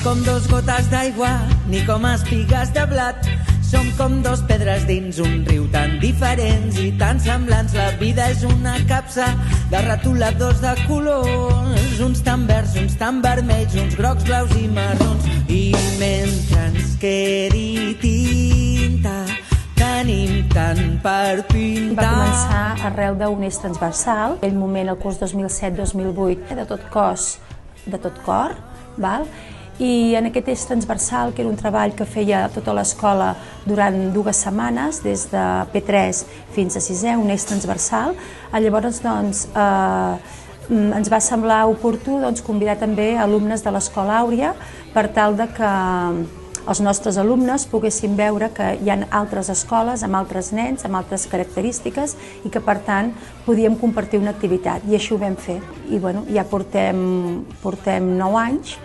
com dos gotes d'aigua, ni com espigues de blat. Som com dos pedres dins un riu tan diferents i tan semblants. La vida és una capsa de retoladors de colors, uns tan verds, uns tan vermells, uns grocs, blaus i marrons. I mentre ens quedi tinta, tenim tant per pintar. Va començar arrel d'un eix transversal, aquell moment, el curs 2007-2008, de tot cos, de tot cor, val? I en aquest eix transversal, que era un treball que feia tota l'escola durant 2 setmanes, des de P3 fins a 6è, un eix transversal, llavors doncs, ens va semblar oportú convidar també alumnes de l'Escola Àuria per tal de que els nostres alumnes poguessin veure que hi ha altres escoles amb altres nens, amb altres característiques i que per tant podíem compartir una activitat, i així ho vam fer. I bueno, ja portem 9 anys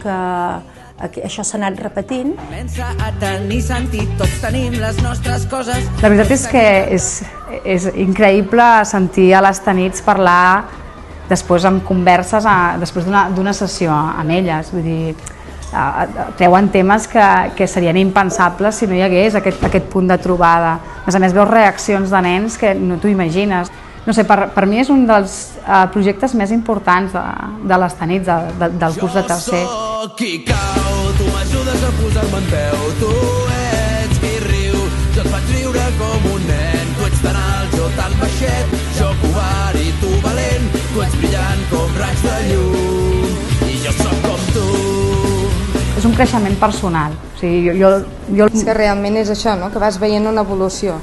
que això s'ha anat repetint. Comença a tenir sentit, tots tenim les nostres coses. La veritat és que és increïble sentir a les Tanits parlar després amb converses, després d'una sessió amb elles. Vull dir, treuen temes que serien impensables si no hi hagués aquest punt de trobada. A més, veus reaccions de nens que no t'ho imagines. No sé, per mi és un dels projectes més importants de les Tanits, del curs de tercer. Jo sóc qui cau, tu m'ajudes a posar-me en peu, tu ets qui riu, jo et faig riure com un nen, tu ets tan alt, jo tan baixet, jo covard i tu valent, tu ets brillant com raig de llum, i jo sóc com tu. És un creixement personal. O sigui, És que realment és això, no? Que vas veient una evolució.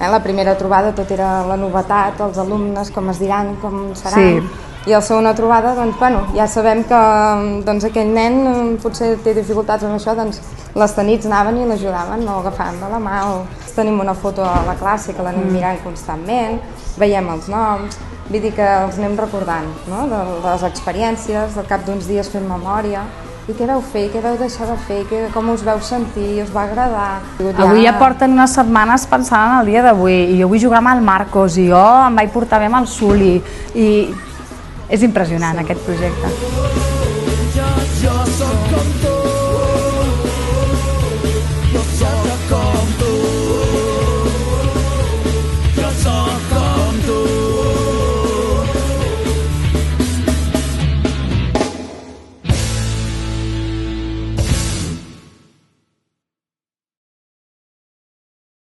La primera trobada tot era la novetat, els alumnes, com es diran, com seran. Sí. I a la segona trobada, doncs, bueno, ja sabem que aquell nen potser té dificultats amb això, doncs les Tanits anaven i l'ajudaven, o agafaven de la mà, o tenim una foto a la classe que l'anem mirant constantment, veiem els noms, vull dir que els anem recordant, no? De les experiències, al cap d'uns dies fent memòria. I què vau fer, què vau deixar de fer, com us vau sentir, us va agradar? Avui ja porten unes setmanes pensant en el dia d'avui, i jo vull jugar amb el Marcos, i jo em vaig portar bé amb el Suli, i és impressionant aquest projecte.